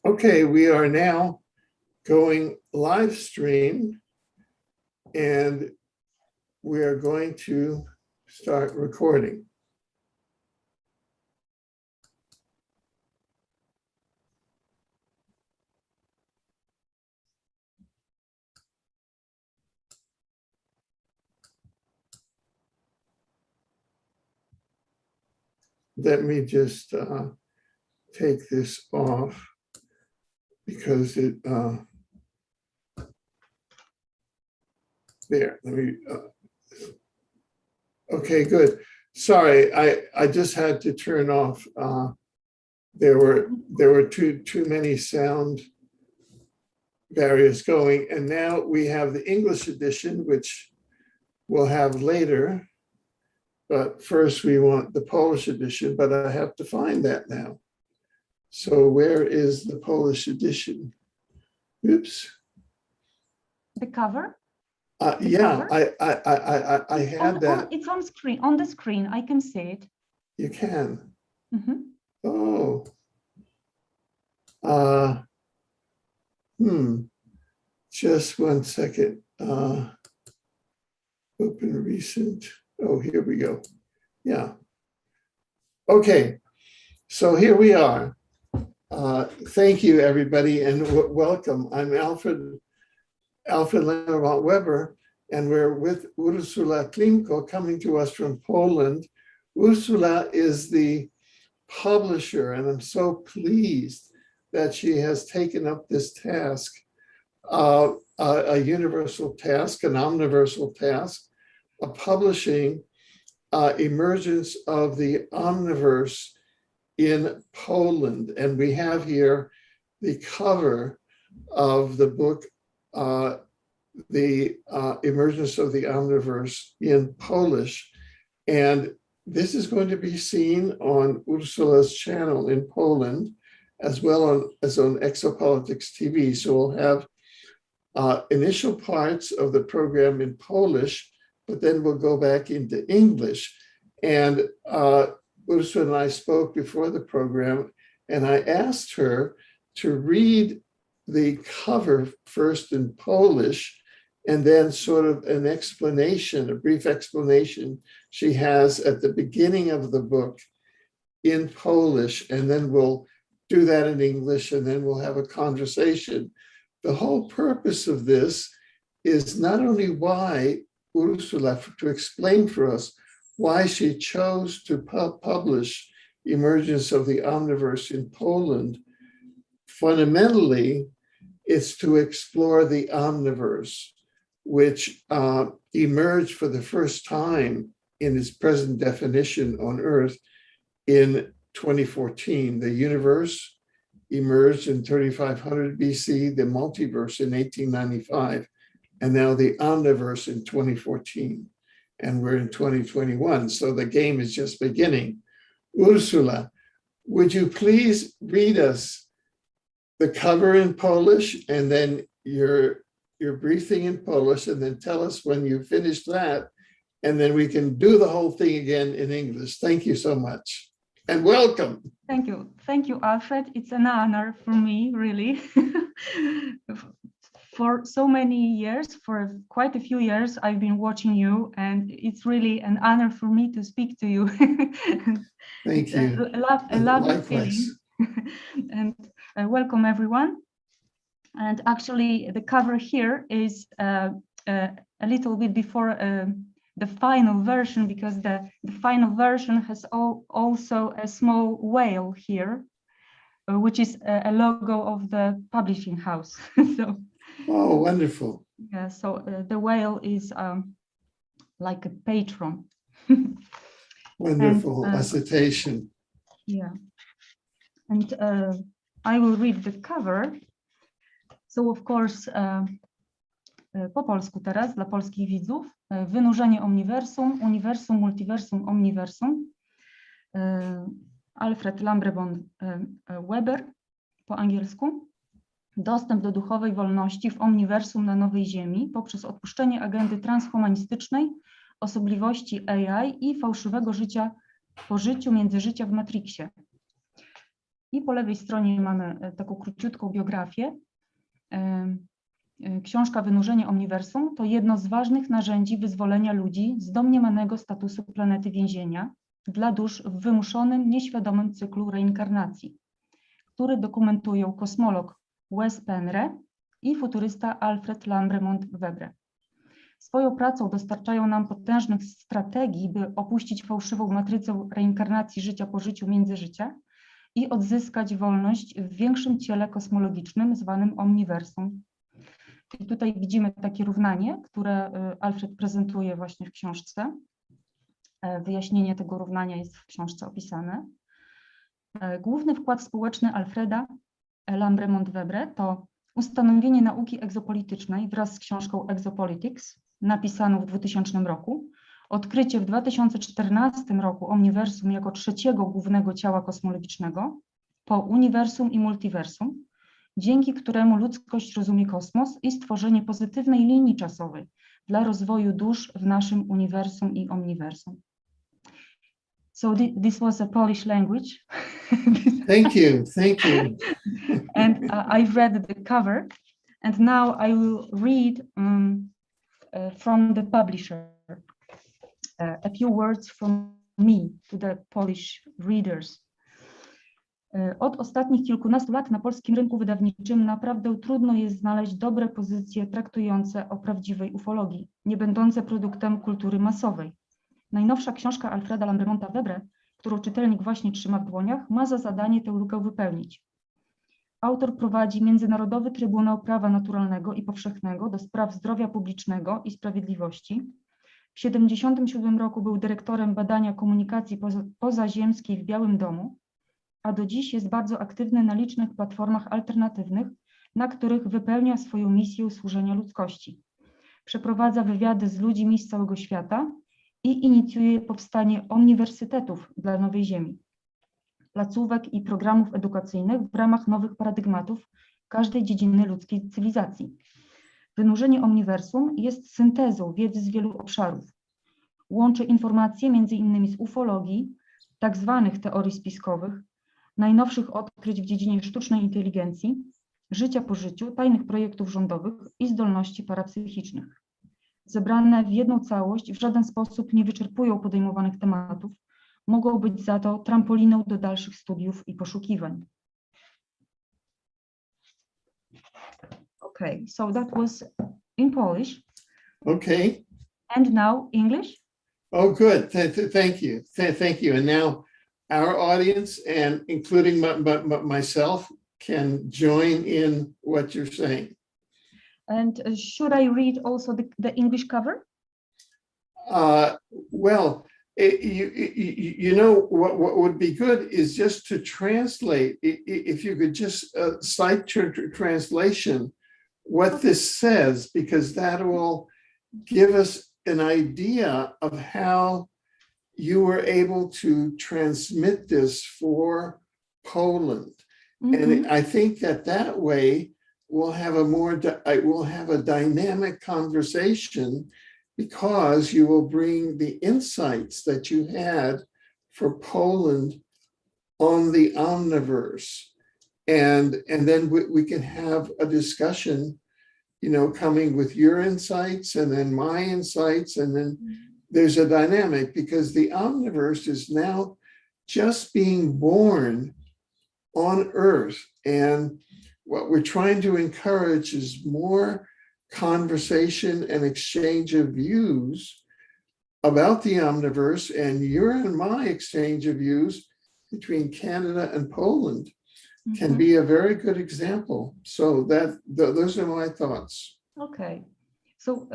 Okay, we are now going live stream and we are going to start recording. Let me just take this off because it, there, let me, okay, good. Sorry, I just had to turn off. There were too many sound barriers going, and now we have the English edition, which we'll have later. But first we want the Polish edition, but I have to find that now. So where is the Polish edition? Oops. The cover? Yeah, cover? I had that. It's on screen, on the screen. I can see it. You can. Mm-hmm. Oh. Just one second. Open recent. Oh, here we go. Yeah. Okay. So here we are. Thank you, everybody, and welcome. I'm Alfred Leonard Weber, and we're with Ursula Klimko coming to us from Poland. Ursula is the publisher, and I'm so pleased that she has taken up this task, a universal task, an omniversal task, of publishing Emergence of the Omniverse in Poland. And we have here the cover of the book, the Emergence of the Omniverse in Polish. And this is going to be seen on Ursula's channel in Poland, as well as on Exopolitics TV. So we'll have initial parts of the program in Polish, but then we'll go back into English. And Ursula and I spoke before the program, and I asked her to read the cover first in Polish, and then sort of an explanation, a brief explanation she has at the beginning of the book in Polish, and then we'll do that in English, and then we'll have a conversation. The whole purpose of this is not only why Ursula, to explain for us why she chose to publish Emergence of the Omniverse in Poland. Fundamentally, it's to explore the Omniverse, which emerged for the first time in its present definition on Earth in 2014. The universe emerged in 3500 BC, the multiverse in 1895, and now the Omniverse in 2014. And we're in 2021, so the game is just beginning. Ursula, would you please read us the cover in Polish, and then your briefing in Polish, and then tell us when you finish that, and then we can do the whole thing again in English. Thank you so much, and welcome. Thank you, Alfred. It's an honor for me, really. For so many years, for quite a few years, I've been watching you, and it's really an honor for me to speak to you. Thank you. A lovely feeling. And welcome, everyone. And actually, the cover here is a little bit before the final version, because the final version has also a small whale here, which is a logo of the publishing house. So. Oh, wonderful. Yeah, so the whale is like a patron. Wonderful, a citation. Yeah, and I will read the cover. So of course, po polsku teraz, dla polskich widzów, wynurzenie omniversum, universum, multiversum, omniversum. Alfred Lambrebon Weber po angielsku. Dostęp do duchowej wolności w omniversum na nowej ziemi poprzez odpuszczenie agendy transhumanistycznej, osobliwości AI i fałszywego życia po życiu międzyżycia w Matrixie. I po lewej stronie mamy taką króciutką biografię. Książka Wynurzenie Omniversum to jedno z ważnych narzędzi wyzwolenia ludzi z domniemanego statusu planety więzienia dla dusz w wymuszonym, nieświadomym cyklu reinkarnacji, który dokumentują kosmolog Wes Penre i futurysta Alfred Lambremont Webre. Swoją pracą dostarczają nam potężnych strategii, by opuścić fałszywą matrycę reinkarnacji życia po życiu międzyżycia i odzyskać wolność w większym ciele kosmologicznym zwanym Omniversum. I tutaj widzimy takie równanie, które Alfred prezentuje właśnie w książce. Wyjaśnienie tego równania jest w książce opisane. Główny wkład społeczny Alfreda Lambremont Webre to ustanowienie nauki egzopolitycznej wraz z książką Exopolitics, napisaną w 2000 roku, odkrycie w 2014 roku Omniversum jako trzeciego głównego ciała kosmologicznego po uniwersum i multiversum, dzięki któremu ludzkość rozumie kosmos i stworzenie pozytywnej linii czasowej dla rozwoju dusz w naszym uniwersum i omniversum. So this was a Polish language. Thank you, thank you. And I've read the cover, and now I will read from the publisher a few words from me to the Polish readers. Od ostatnich kilkunastu lat na polskim rynku wydawniczym naprawdę trudno jest znaleźć dobre pozycje traktujące o prawdziwej ufologii, nie będące produktem kultury masowej. Najnowsza książka Alfreda Lambermonta Webre, którą czytelnik właśnie trzyma w dłoniach, ma za zadanie tę lukę wypełnić. Autor prowadzi Międzynarodowy Trybunał Prawa Naturalnego i Powszechnego do spraw zdrowia publicznego i sprawiedliwości. W 1977 roku był dyrektorem badania komunikacji pozaziemskiej w Białym Domu, a do dziś jest bardzo aktywny na licznych platformach alternatywnych, na których wypełnia swoją misję służenia ludzkości. Przeprowadza wywiady z ludźmi z całego świata i inicjuje powstanie uniwersytetów dla Nowej Ziemi, placówek i programów edukacyjnych w ramach nowych paradygmatów każdej dziedziny ludzkiej cywilizacji. Wynurzenie Omniversum jest syntezą wiedzy z wielu obszarów. Łączy informacje m.in. z ufologii, tak zwanych teorii spiskowych, najnowszych odkryć w dziedzinie sztucznej inteligencji, życia po życiu, tajnych projektów rządowych i zdolności parapsychicznych. Zebrane w jedną całość w żaden sposób nie wyczerpują podejmowanych tematów, mogą być za to trampoliną do dalszych studiów i poszukiwań. Okay, so that was in Polish. Okay. And now English. Oh, good. Thank you. Thank you. And now our audience, and including myself, can join in what you're saying. And should I read also the English cover? Well, you know, what would be good is just to translate, if you could just cite translation, what this says, because that will give us an idea of how you were able to transmit this for Poland. Mm-hmm. And I think that way we'll have a dynamic conversation, because you will bring the insights that you had for Poland on the Omniverse. And then we can have a discussion, you know, coming with your insights and then my insights. And then there's a dynamic, because the Omniverse is now just being born on Earth. And what we're trying to encourage is more conversation and exchange of views about the Omniverse, and your and my exchange of views between Canada and Poland can be a very good example. So those are my thoughts. Okay, so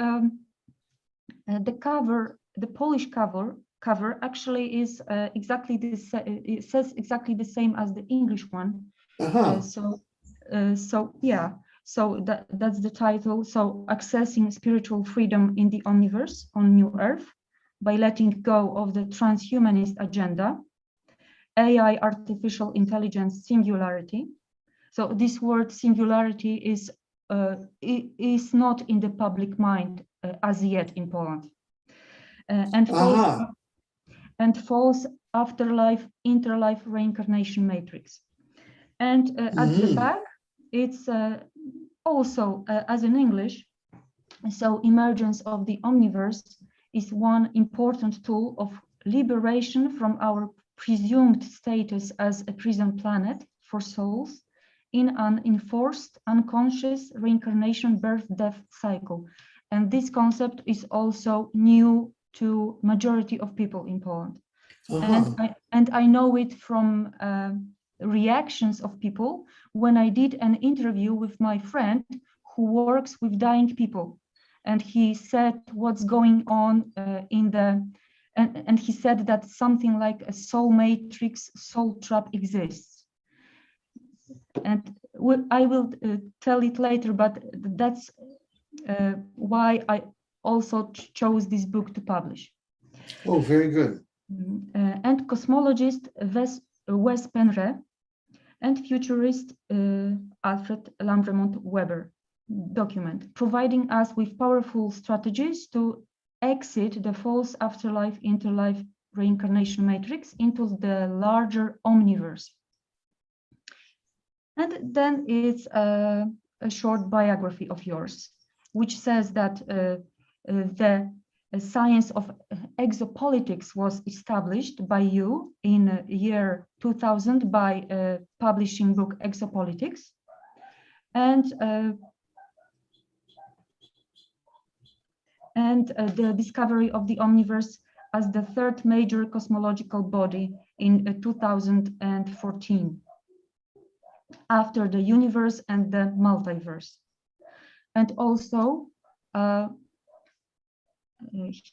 the Polish cover actually is exactly this. It says exactly the same as the English one. So yeah. So that's the title. So accessing spiritual freedom in the Omniverse on New Earth by letting go of the transhumanist agenda, AI, artificial intelligence, singularity. So this word singularity is not in the public mind as yet in Poland. And false afterlife, interlife reincarnation matrix. And at the back, it's also as in English. So Emergence of the Omniverse is one important tool of liberation from our presumed status as a prison planet for souls in an enforced, unconscious reincarnation birth-death cycle. And this concept is also new to majority of people in Poland. And I know it from reactions of people when I did an interview with my friend who works with dying people. And he said what's going on and he said that something like a soul matrix, soul trap exists. And I will tell it later, but that's why I also chose this book to publish. Oh, very good. And cosmologist Wes Penre and futurist Alfred Lambremont Weber document, providing us with powerful strategies to exit the false afterlife, interlife reincarnation matrix into the larger omniverse. And then it's a short biography of yours, which says that the science of exopolitics was established by you in year 2000 by publishing book Exopolitics. And the discovery of the Omniverse as the third major cosmological body in 2014, after the universe and the multiverse. And also,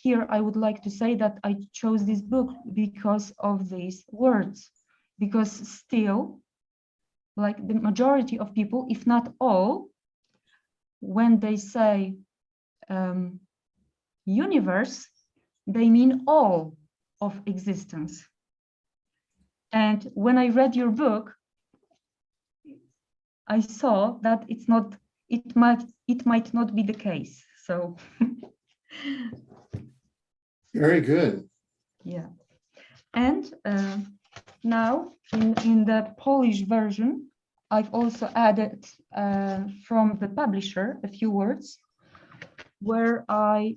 here I would like to say that I chose this book because of these words, because still, like the majority of people, if not all, when they say universe, they mean all of existence. And when I read your book, I saw that it's not, it might not be the case. So very good. Yeah. And now in the Polish version, I've also added from the publisher a few words where I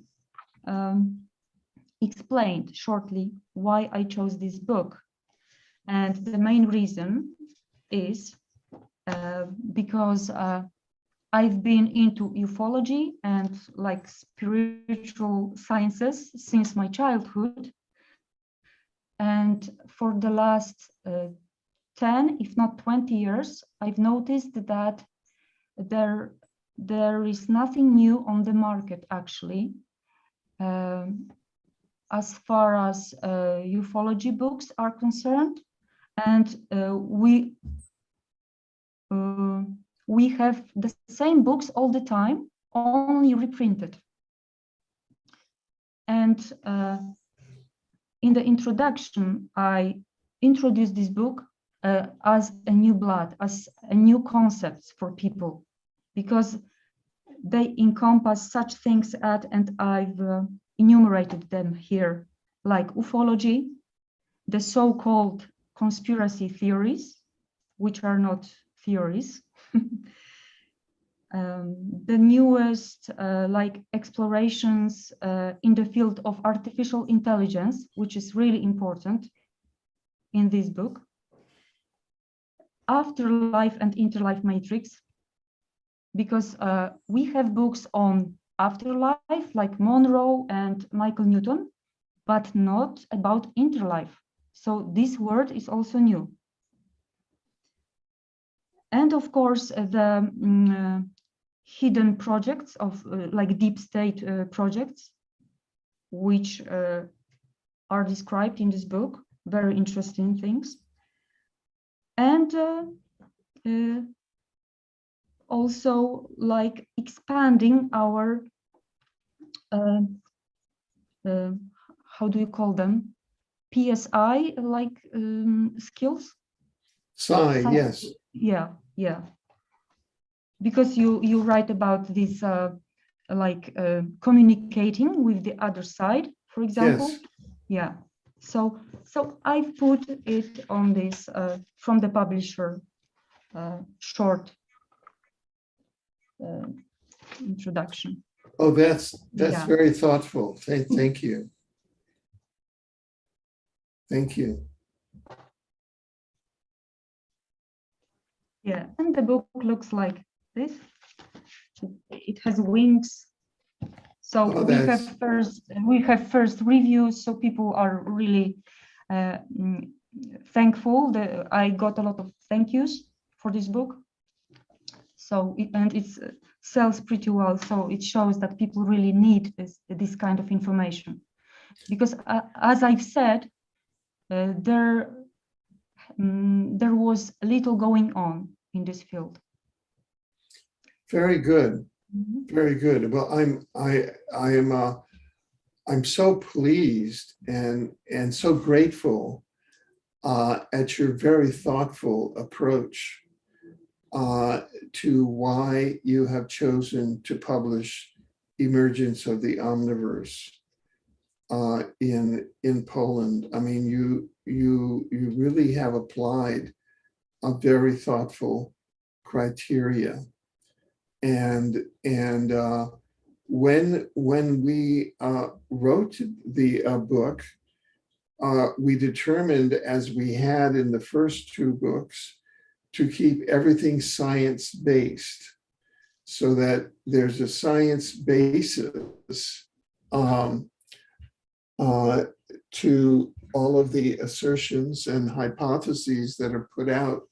explained shortly why I chose this book. And the main reason is because I've been into ufology and like spiritual sciences since my childhood. And for the last 10, if not 20 years, I've noticed that there is nothing new on the market, actually, as far as ufology books are concerned. And we have the same books all the time, only reprinted. And in the introduction, I introduced this book as a new blood, as a new concept for people, because they encompass such things and I've enumerated them here, like ufology, the so-called conspiracy theories, which are not theories, the newest like explorations in the field of artificial intelligence, which is really important in this book, afterlife and interlife matrix, because we have books on afterlife like Monroe and Michael Newton, but not about interlife. So this word is also new. And of course, the hidden projects of like deep state projects, which are described in this book, very interesting things. And also like expanding our, how do you call them? PSI, like skills? Psi, yes. Yeah, yeah. Because you write about this like communicating with the other side, for example. Yes. Yeah. So I've put it on this from the publisher short introduction. Oh, that's Yeah. very thoughtful. Thank you. Thank you. Yeah, and the book looks like this. It has wings. So Oh, we have first reviews, so people are really thankful. I got a lot of thank yous for this book. So it sells pretty well. So it shows that people really need this kind of information, because as I've said, there was little going on in this field. Very good. Mm-hmm. Very good. Well, I'm so pleased and so grateful at your very thoughtful approach to why you have chosen to publish Emergence of the Omniverse in Poland. I mean, you really have applied a very thoughtful criteria, and when we wrote the book, we determined, as we had in the first two books, to keep everything science-based, so that there's a science basis to all of the assertions and hypotheses that are put out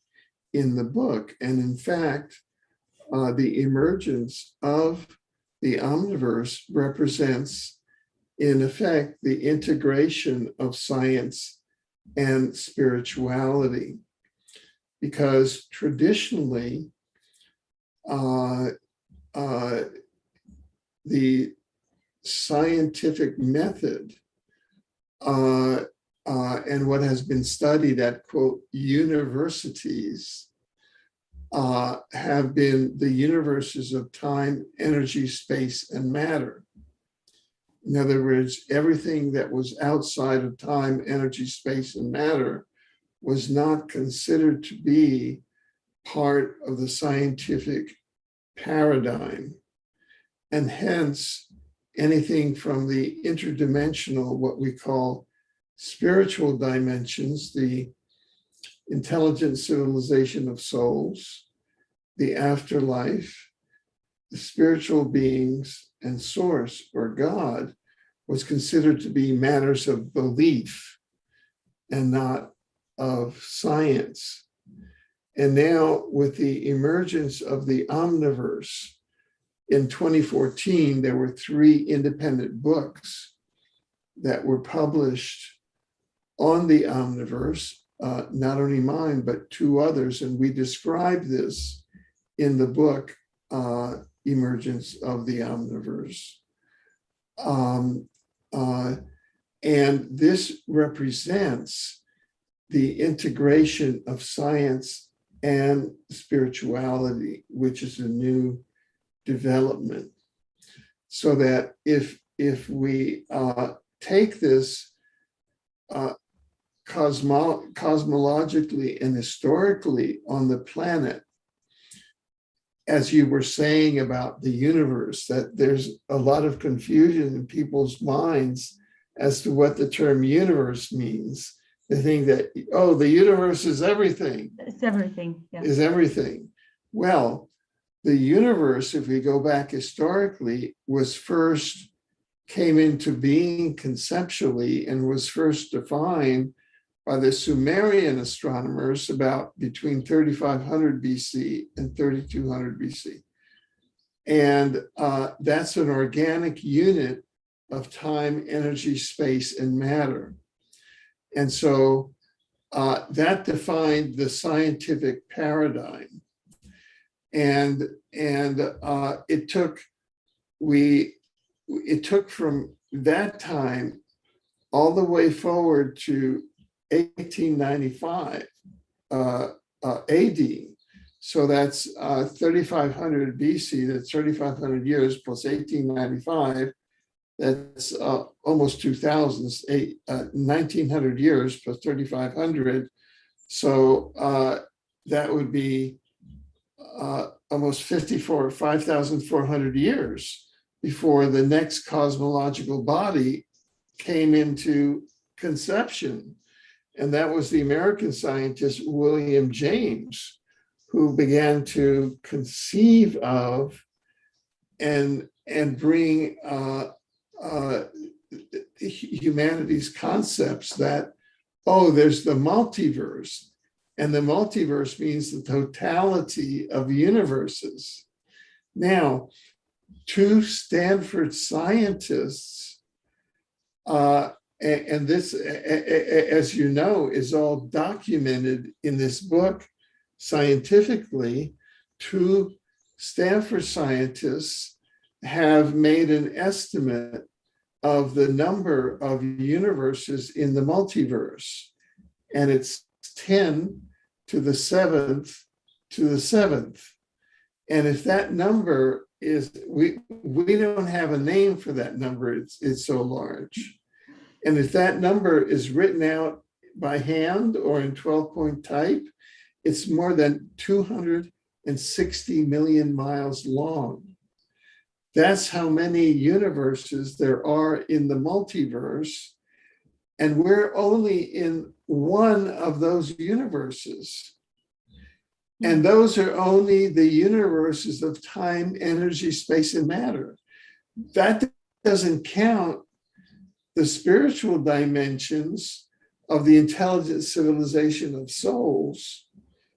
in the book. And in fact, the emergence of the Omniverse represents, in effect, the integration of science and spirituality. Because traditionally, the scientific method and what has been studied at, quote, universities have been the universes of time, energy, space, and matter. In other words, everything that was outside of time, energy, space, and matter was not considered to be part of the scientific paradigm. And hence, anything from the interdimensional, what we call spiritual dimensions, the intelligent civilization of souls, the afterlife, the spiritual beings, and source or God was considered to be matters of belief and not of science. And now, with the emergence of the Omniverse in 2014, there were 3 independent books that were published on the Omniverse, not only mine, but 2 others. And we describe this in the book, Emergence of the Omniverse. And this represents the integration of science and spirituality, which is a new development. So that if we take this cosmologically and historically on the planet, as you were saying about the universe, that there's a lot of confusion in people's minds as to what the term universe means. They think that, oh, the universe is everything. It's everything. Yeah. Is everything. Well, the universe, if we go back historically, came into being conceptually and was first defined by the Sumerian astronomers about between 3500 BC and 3200 BC. And that's an organic unit of time, energy, space, and matter. And so that defined the scientific paradigm. And it took from that time all the way forward to 1895 AD. So that's 3500 BC, that's 3500 years plus 1895. That's almost 2000, 1900 years plus 3500. So that would be almost 5,400 years before the next cosmological body came into conception. And that was the American scientist, William James, who began to conceive of and bring humanity's concepts that, oh, there's the multiverse. And the multiverse means the totality of universes. Now, two Stanford scientists, and this, as you know, is all documented in this book scientifically. Two Stanford scientists have made an estimate of the number of universes in the multiverse, and it's 10 to the 7th to the 7th. And if that number is, we don't have a name for that number, it's so large. And if that number is written out by hand or in 12-point type, it's more than 260 million miles long. That's how many universes there are in the multiverse. And we're only in one of those universes. And those are only the universes of time, energy, space, and matter. That doesn't count the spiritual dimensions of the intelligent civilization of souls,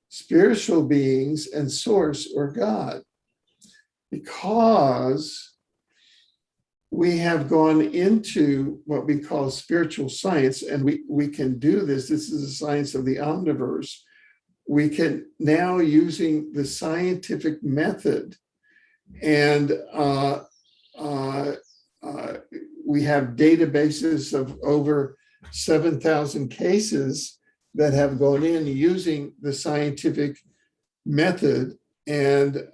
spiritual beings, and source or God. Because we have gone into what we call spiritual science, and we can do this. This is the science of the Omniverse. We can now, using the scientific method, and we have databases of over 7,000 cases that have gone in using the scientific method. And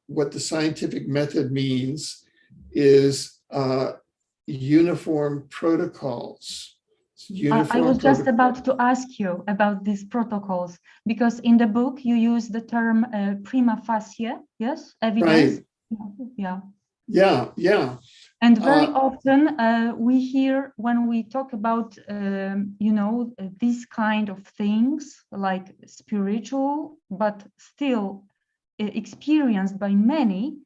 what the scientific method means is uniform protocols. I was just about to ask you about these protocols, because in the book you use the term prima facie, yes, evidence. Right. Yeah. Yeah. And very often we hear, when we talk about these kind of things, like spiritual, but still experienced by many,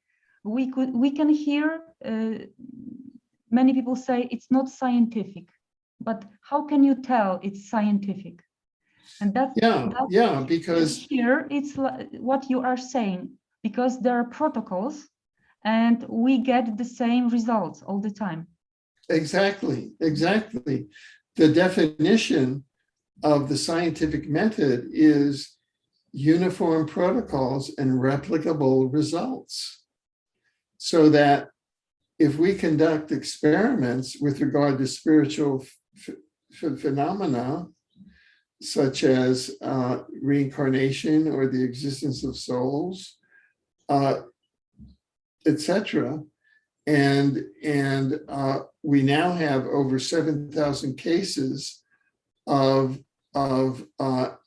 we can hear many people say it's not scientific. But how can you tell it's scientific? And that's because here it's what you are saying, because there are protocols and we get the same results all the time. Exactly. The definition of the scientific method is uniform protocols and replicable results. So that if we conduct experiments with regard to spiritual phenomena, such as reincarnation or the existence of souls, etc., and we now have over 7,000 cases of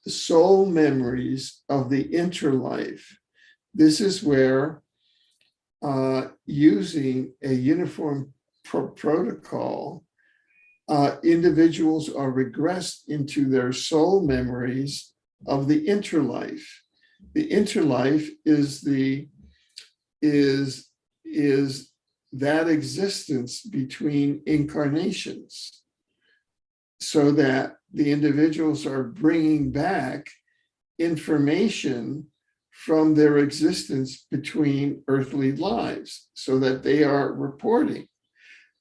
soul memories of the interlife. This is where using a uniform protocol, individuals are regressed into their soul memories of the interlife. The interlife is that existence between incarnations, so that the individuals are bringing back information from their existence between earthly lives, so that they are reporting.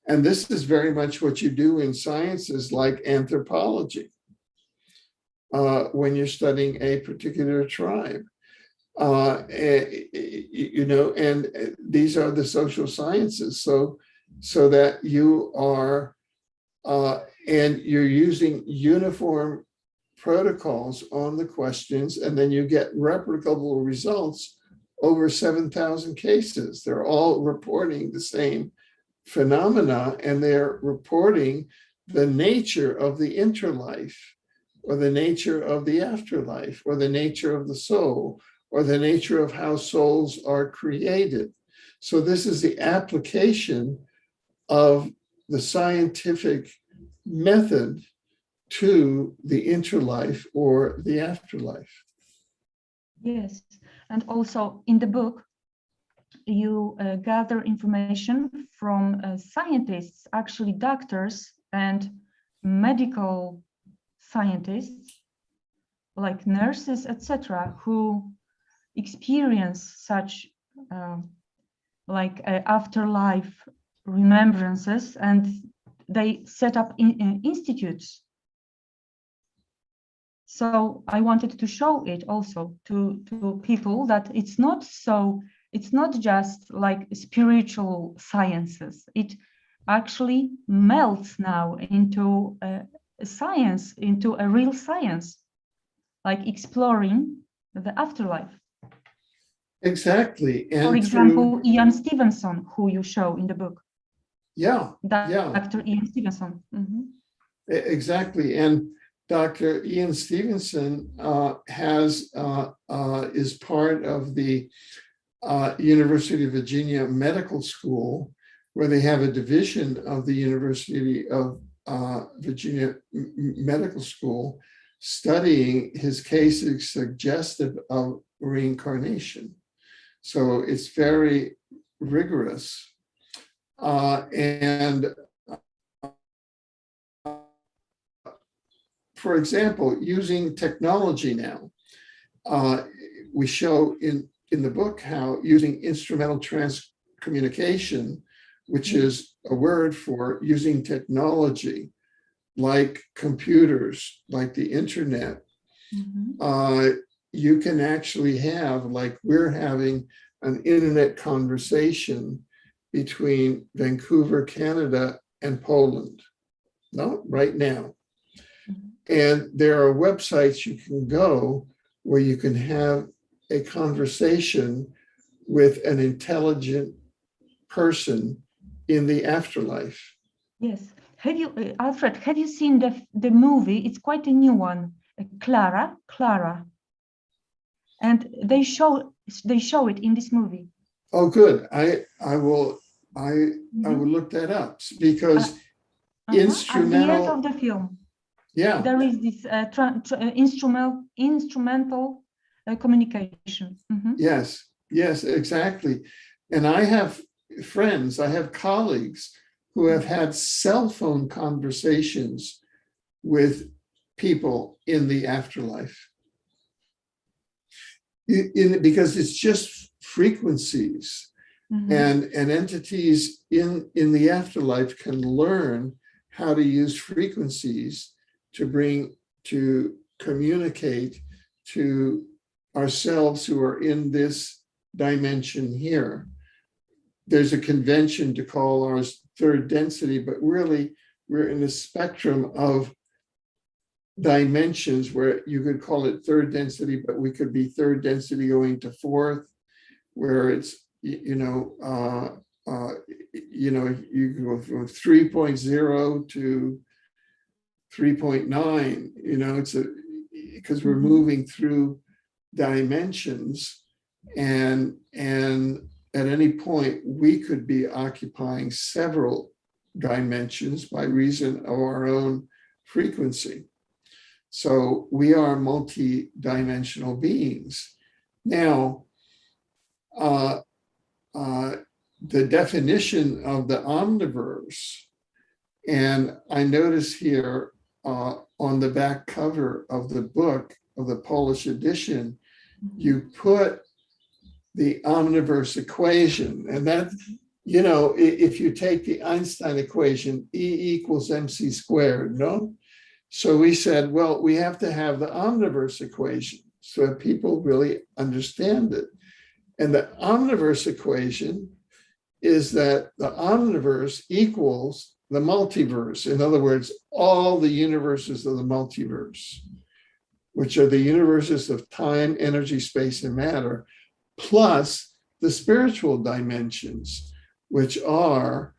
And this is very much what you do in sciences like anthropology, when you're studying a particular tribe. And these are the social sciences, so that you are, and you're using uniform protocols on the questions, and then you get replicable results over 7,000 cases. They're all reporting the same phenomena, and they're reporting the nature of the interlife, or the nature of the afterlife, or the nature of the soul, or the nature of how souls are created. So this is the application of the scientific method to the interlife or the afterlife. Yes, and also in the book, you gather information from scientists, actually doctors and medical scientists, like nurses, etc., who experience such afterlife remembrances, and they set up institutes. So I wanted to show it also to people that it's not just like spiritual sciences. It actually melts now into science, into a real science, like exploring the afterlife. Exactly. And for example, Ian Stevenson, who you show in the book. Yeah. Dr. Ian Stevenson. Mm-hmm. Exactly. And Dr. Ian Stevenson is part of the University of Virginia Medical School, where they have a division of the University of Virginia Medical School studying his cases suggestive of reincarnation. So it's very rigorous. And for example, using technology now, we show in the book how using instrumental transcommunication, which is a word for using technology like computers, like the internet, you can actually have, like we're having, an internet conversation between Vancouver, Canada, and Poland, right now. And there are websites you can go where you can have a conversation with an intelligent person in the afterlife. Yes. Have you, Alfred, have you seen the movie? It's quite a new one, Clara. And they show it in this movie. Oh, good. I will look that up, because instrumental. At the end of the film, yeah, there is this instrumental communication. Yes, exactly. And I have friends, I have colleagues who have had cell phone conversations with people in the afterlife. Because it's just frequencies, and entities in the afterlife can learn how to use frequencies to communicate to ourselves who are in this dimension here. There's a convention to call ours third density, but really we're in a spectrum of dimensions where you could call it third density, but we could be third density going to fourth, where it's, you go from 3.0 to 3.9, it's because we're moving through dimensions, and at any point we could be occupying several dimensions by reason of our own frequency. So we are multi-dimensional beings. Now, the definition of the Omniverse, and I notice here on the back cover of the book, of the Polish edition, you put the Omniverse equation, and that, if you take the Einstein equation, E = mc squared, no? So we said, well, we have to have the Omniverse equation so that people really understand it. And the Omniverse equation is that the Omniverse equals the multiverse. In other words, all the universes of the multiverse, which are the universes of time, energy, space, and matter, plus the spiritual dimensions, which are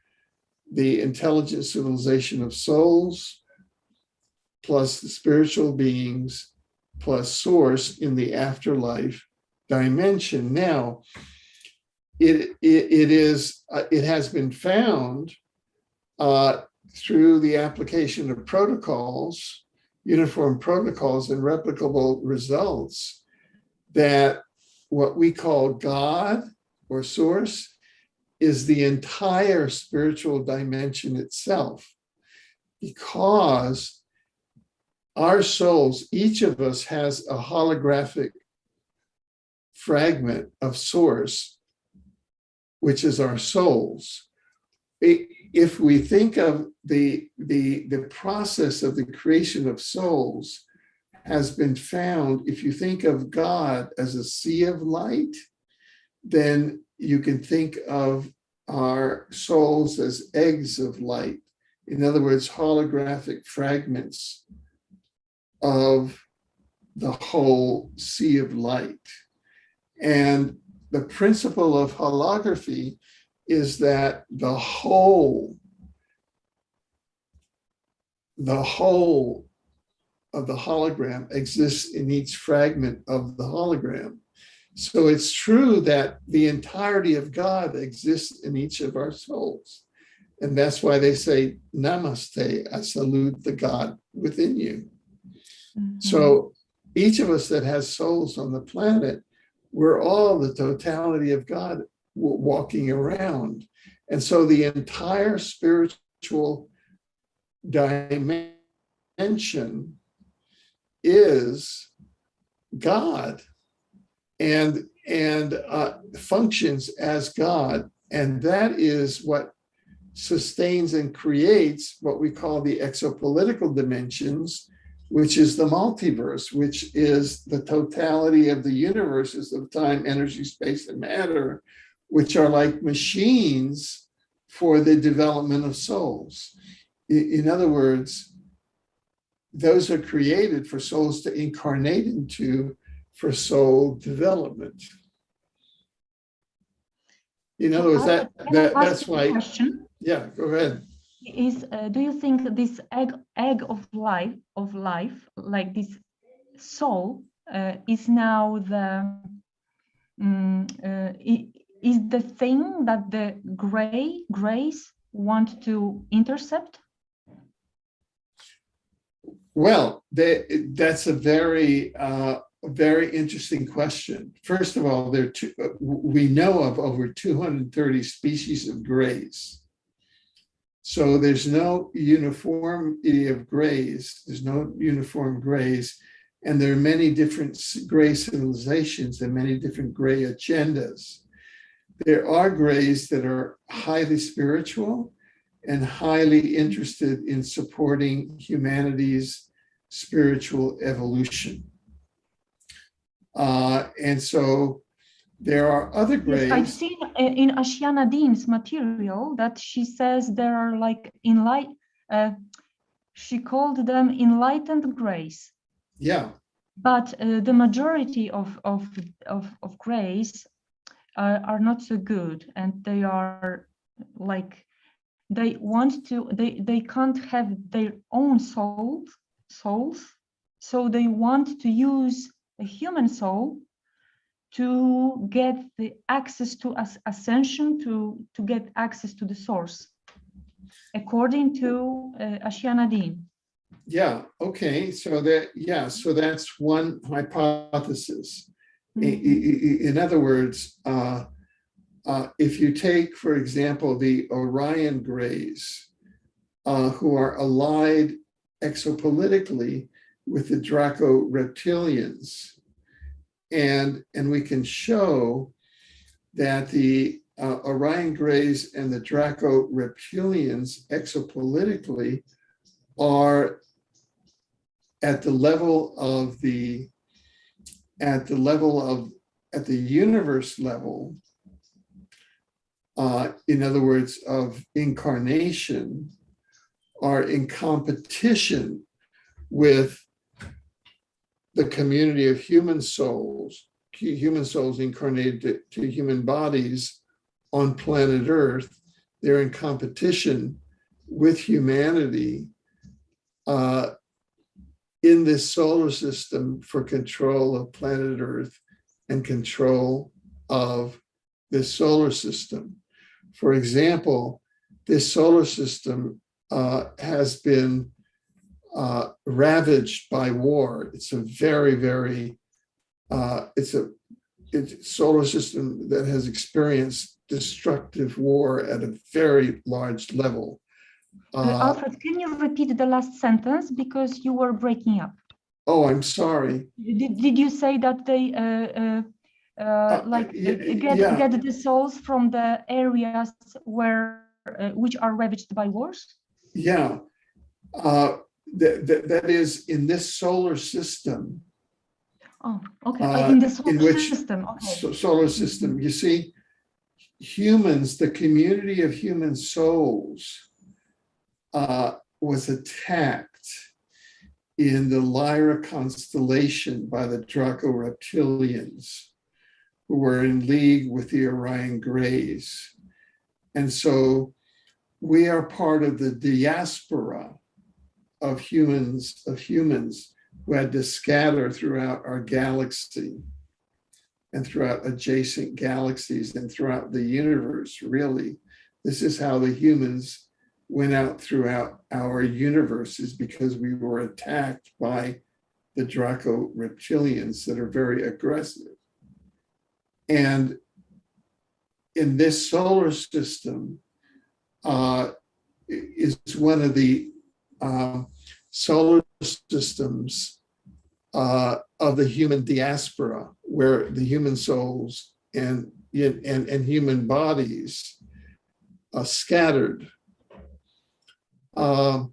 the intelligent civilization of souls, plus the spiritual beings, plus source in the afterlife, dimension. Now, it has been found through the application of protocols, uniform protocols and replicable results, that what we call God or source is the entire spiritual dimension itself, because our souls, each of us has a holographic fragment of source, which is our souls. If we think of the process of the creation of souls has been found, if you think of God as a sea of light, then you can think of our souls as eggs of light. In other words, holographic fragments of the whole sea of light. And the principle of holography is that the whole of the hologram exists in each fragment of the hologram. So it's true that the entirety of God exists in each of our souls. And that's why they say, Namaste, I salute the God within you. Mm-hmm. So each of us that has souls on the planet, we're all the totality of God walking around. And so the entire spiritual dimension is God and functions as God. And that is what sustains and creates what we call the exopolitical dimensions, which is the multiverse, which is the totality of the universes of time, energy, space, and matter, which are like machines for the development of souls. In other words, those are created for souls to incarnate into for soul development. In other words, that's why. Question? Yeah, go ahead. Do you think this egg of life, like this soul, is now is the thing that the grays want to intercept? Well, that's a very interesting question. First of all, we know of over 230 species of grays. So there's no uniformity of grays. There's no uniform grays. And there are many different gray civilizations and many different gray agendas. There are grays that are highly spiritual and highly interested in supporting humanity's spiritual evolution. And so there are other grays. Yes, I've seen in Ashiana Dean's material that she says there are like she called them enlightened grays. Yeah. But the majority of grays are not so good, and they are like they can't have their own souls, so they want to use a human soul to get the access to ascension, to get access to the source, according to Ashiana Dean. Yeah, okay, so that's one hypothesis. Mm-hmm. In other words, if you take, for example, the Orion Greys, who are allied exopolitically with the Draco Reptilians, and we can show that the Orion Greys and the Draco Reptilians exopolitically are at the universe level, in other words, of incarnation, are in competition with the community of human souls incarnated to human bodies on planet Earth. They're in competition with humanity in this solar system for control of planet Earth and control of this solar system. For example, this solar system has been ravaged by war. It's a very, very, it's a solar system that has experienced destructive war at a very large level. Alfred, can you repeat the last sentence because you were breaking up? Oh, I'm sorry. Did you say that they get the souls from the areas where which are ravaged by wars? Yeah, that is in this solar system. Oh, okay. In the solar system. Okay. Solar system. You see, humans, the community of human souls, was attacked in the Lyra constellation by the Draco reptilians, who were in league with the Orion Greys. And so we are part of the diaspora of humans who had to scatter throughout our galaxy and throughout adjacent galaxies and throughout the universe, really. This is how the humans went out throughout our universes, because we were attacked by the Draco reptilians that are very aggressive. And in this solar system is one of the solar systems of the human diaspora, where the human souls and human bodies are scattered. And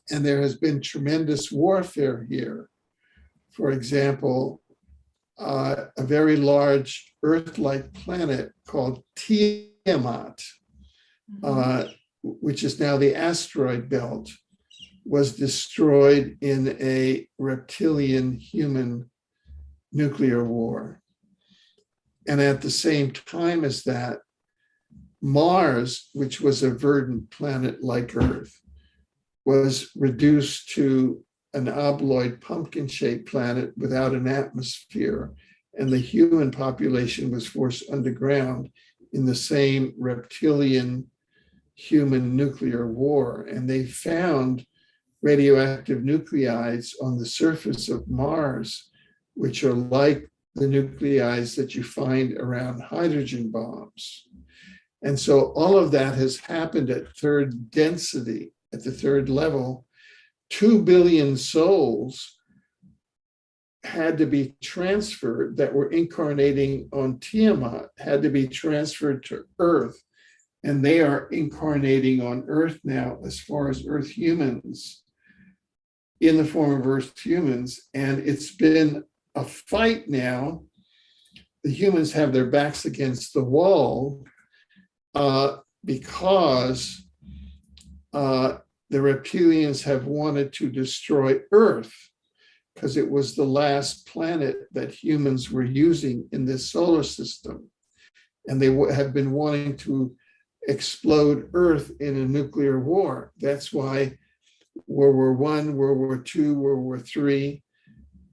there has been tremendous warfare here. For example, a very large Earth-like planet called Tiamat, which is now the asteroid belt, was destroyed in a reptilian-human nuclear war. And at the same time as that, Mars, which was a verdant planet like Earth, was reduced to an obloid pumpkin-shaped planet without an atmosphere, and the human population was forced underground in the same reptilian-human nuclear war. And they found radioactive nuclides on the surface of Mars, which are like the nuclides that you find around hydrogen bombs. And so all of that has happened at third density, at the third level. 2 billion souls had to be transferred that were incarnating on Tiamat, had to be transferred to Earth. And they are incarnating on Earth now as far as Earth humans, in the form of Earth humans. And it's been a fight now. The humans have their backs against the wall because the reptilians have wanted to destroy Earth, because it was the last planet that humans were using in this solar system. And they have been wanting to explode Earth in a nuclear war. That's why World War I, World War II, World War III,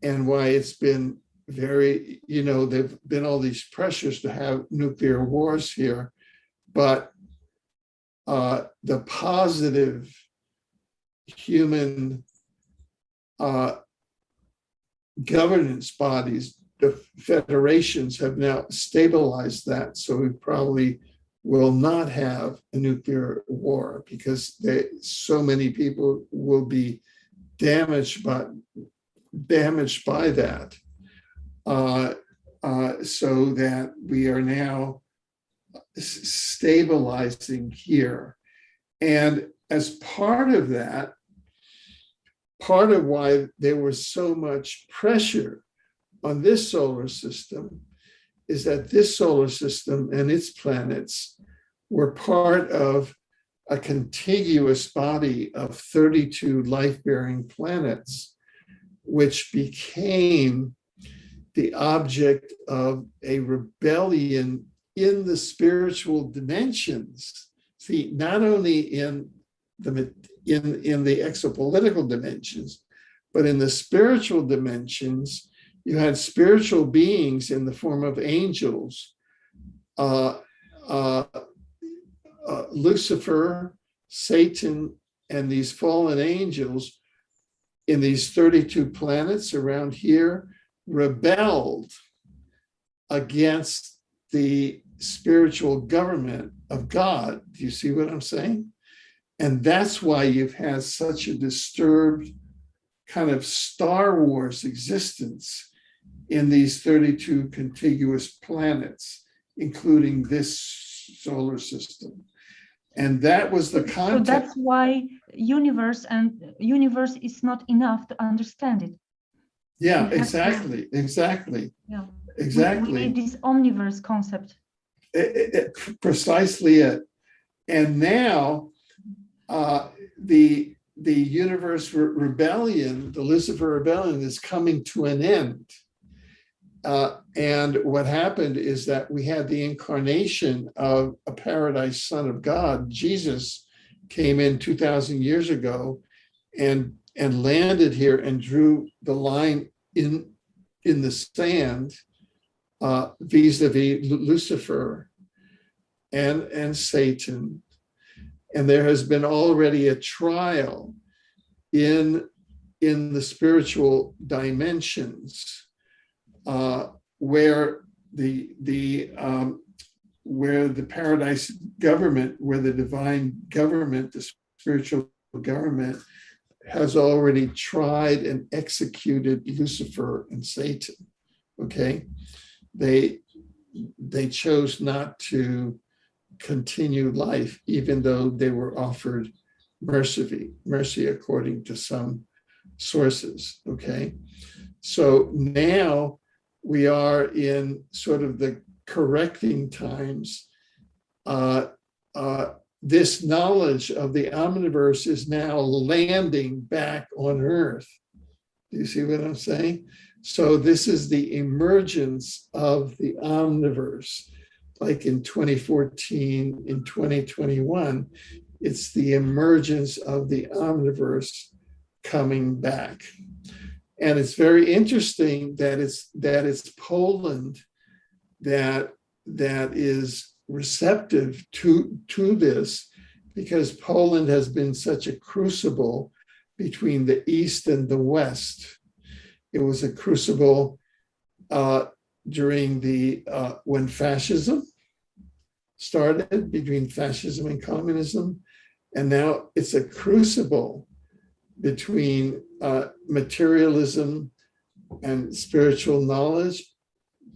and why it's been very, there've been all these pressures to have nuclear wars here. But the positive human governance bodies, the federations, have now stabilized that. So we probably will not have a nuclear war, because so many people will be damaged by that. So that we are now stabilizing here. And as part of that, part of why there was so much pressure on this solar system is that this solar system and its planets were part of a contiguous body of 32 life-bearing planets, which became the object of a rebellion in the spiritual dimensions. See, not only in the exopolitical dimensions, but in the spiritual dimensions, you had spiritual beings in the form of angels, uh, uh, Lucifer, Satan, and these fallen angels in these 32 planets around here rebelled against the spiritual government of God. Do you see what I'm saying? And that's why you've had such a disturbed kind of Star Wars existence in these 32 contiguous planets, including this solar system. And that was the context. So that's why universe is not enough to understand it. Yeah, exactly. Yeah. Exactly. We need this omniverse concept. Precisely it. And now the universe rebellion, the Lucifer rebellion, is coming to an end. And what happened is that we had the incarnation of a paradise son of God. Jesus came in 2,000 years ago and landed here and drew the line in the sand vis-a-vis Lucifer and Satan. And there has been already a trial in the spiritual dimensions where the paradise government, where the divine government, the spiritual government, has already tried and executed Lucifer and Satan. Okay, they chose not to continue life, even though they were offered mercy according to some sources. Okay, so now we are in sort of the correcting times. This knowledge of the Omniverse is now landing back on Earth. Do you see what I'm saying? So this is the emergence of the Omniverse. Like in 2014, in 2021, it's the emergence of the Omniverse coming back. And it's very interesting that it's Poland that is receptive to this, because Poland has been such a crucible between the East and the West. It was a crucible during when fascism started, between fascism and communism, and now it's a crucible between materialism and spiritual knowledge.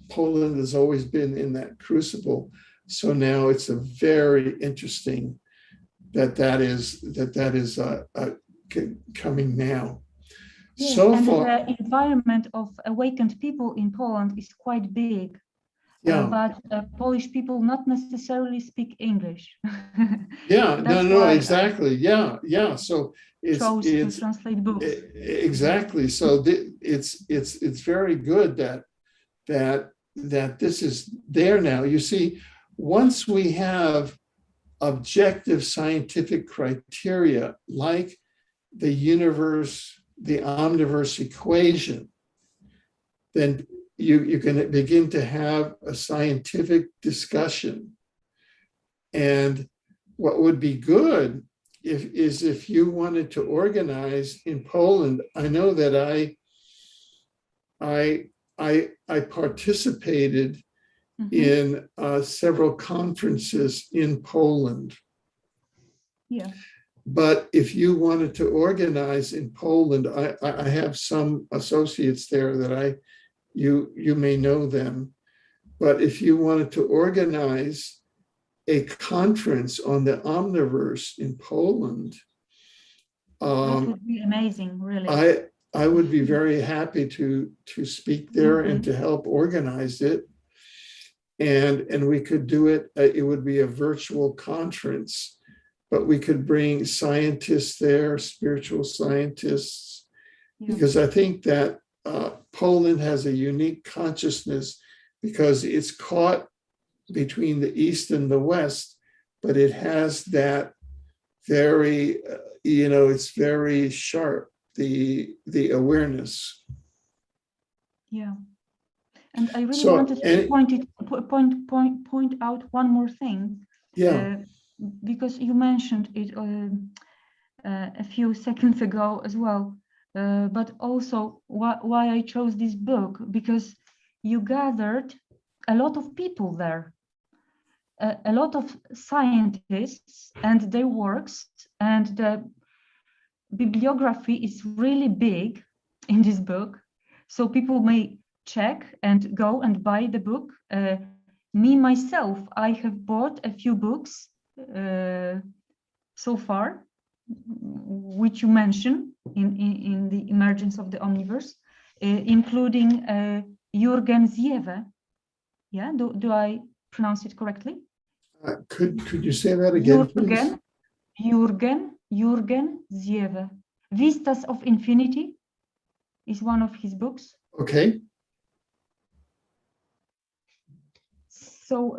Poland has always been in that crucible. So now it's a very interesting that is coming now. Yeah, so and far, the environment of awakened people in Poland is quite big. yeah, but Polish people not necessarily speak English. yeah, That's no, why exactly, yeah. So chose to it's translate books. exactly. So it's very good that this is there now. You see, once we have objective scientific criteria like the universe, the omniverse equation, then you can begin to have a scientific discussion. And what would be good if you wanted to organize in Poland. I know that I participated in several conferences in Poland. Yeah. But if you wanted to organize in Poland, I have some associates there that you may know them. But if you wanted to organize a conference on the Omniverse in Poland, That would be amazing, really. I would be very happy to speak there and to help organize it. And we could do it. It would be a virtual conference, but we could bring scientists there, spiritual scientists, because I think that Poland has a unique consciousness because it's caught between the East and the West, but it has that very, it's very sharp, the awareness. Yeah. And I really So, wanted to point out one more thing. yeah, Because you mentioned it a few seconds ago as well. But also why I chose this book, because you gathered a lot of people there, a lot of scientists and their works, and the bibliography is really big in this book. So people may check and go and buy the book. Me, myself, I have bought a few books so far, which you mentioned in the Emergence of the Omniverse, including Jürgen Ziewe. Yeah, do I pronounce it correctly? could you say that again, please? Jürgen Ziewe. Vistas of Infinity is one of his books. Okay. So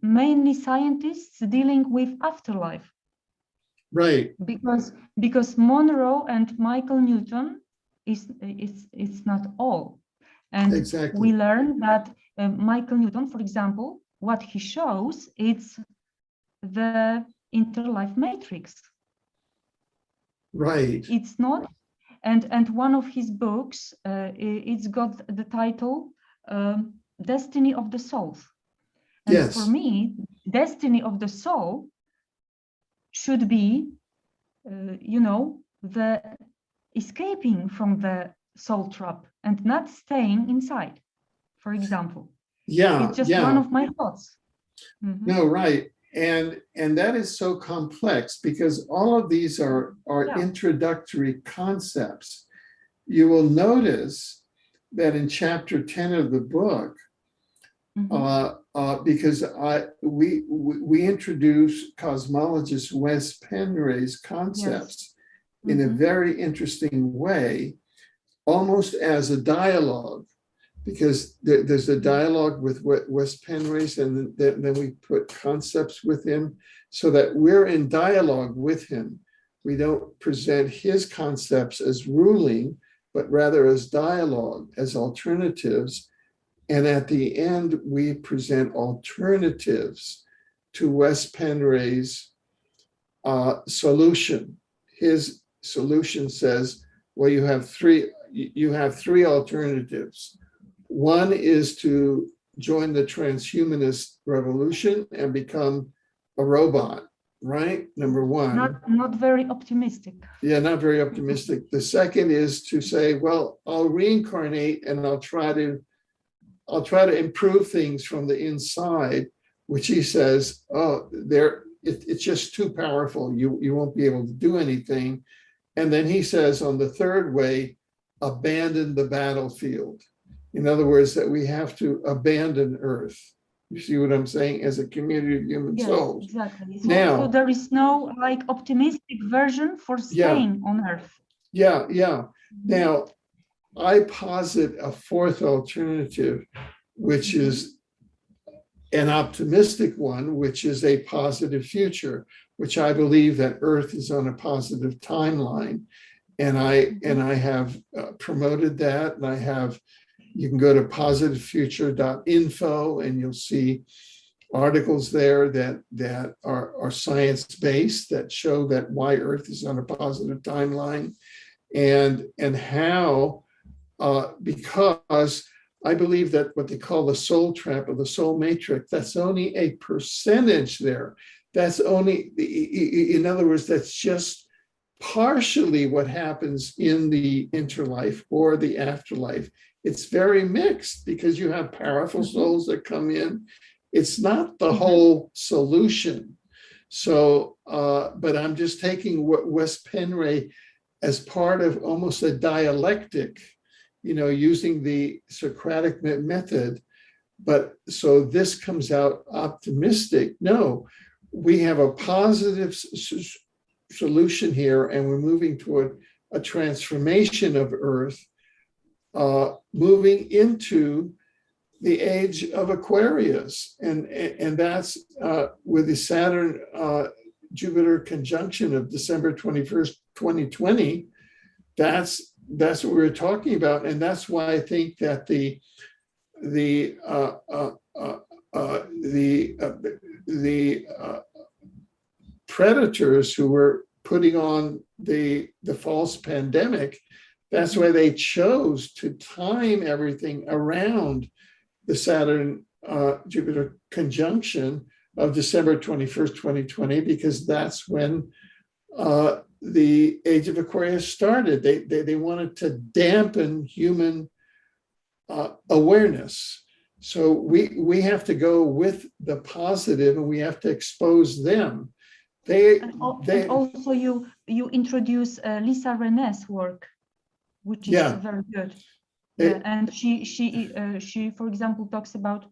mainly scientists dealing with afterlife. Right. Because Monroe and Michael Newton it's not all. And Exactly. we learn that Michael Newton, for example, what he shows, it's the interlife matrix. Right. It's not, and one of his books, it's got the title Destiny of the Soul. And Yes. for me, Destiny of the Soul should be, the escaping from the soul trap and not staying inside, for example. Yeah. It's just one of my thoughts. Mm-hmm. No, right. And that is so complex because all of these are introductory concepts. You will notice that in chapter 10 of the book, because we introduce cosmologist Wes Penray's concepts in a very interesting way, almost as a dialogue, because there's a dialogue with Wes Penray's, and then we put concepts with him so that we're in dialogue with him. We don't present his concepts as ruling, but rather as dialogue, as alternatives. And at the end, we present alternatives to Wes Penray's solution. His solution says, well, you have three alternatives. One is to join the transhumanist revolution and become a robot, right? Number one. Not very optimistic. Yeah, not very optimistic. The second is to say, well, I'll reincarnate and I'll try to improve things from the inside, which he says, it's just too powerful. You won't be able to do anything. And then he says on the third way, abandon the battlefield. In other words, that we have to abandon Earth. You see what I'm saying? As a community of human souls. Exactly. So there is no optimistic version for staying on Earth. Yeah. Now, I posit a fourth alternative, which is an optimistic one, which is a positive future, which I believe that Earth is on a positive timeline. And I have promoted that, and you can go to positivefuture.info and you'll see articles there that are science-based that show that why Earth is on a positive timeline and how, because I believe that what they call the soul trap or the soul matrix, that's only a percentage there. That's only, in other words, that's just partially what happens in the interlife or the afterlife. It's very mixed because you have powerful souls that come in. It's not the whole solution. So, but I'm just taking what Wes Penray as part of almost a dialectic, using the Socratic method. But so this comes out optimistic. No, we have a positive solution here, and we're moving toward a transformation of Earth, moving into the age of Aquarius, and that's with the Saturn Jupiter conjunction of December 21st, 2020. That's that's what we're talking about, and that's why I think that the predators who were putting on the false pandemic, that's why they chose to time everything around the Saturn Jupiter conjunction of December 21st, 2020, because that's when the age of Aquarius started. They wanted to dampen human awareness. So we have to go with the positive, and we have to expose them. And also you introduce Lisa Renee's work, which is very good. Yeah, and she, for example, talks about,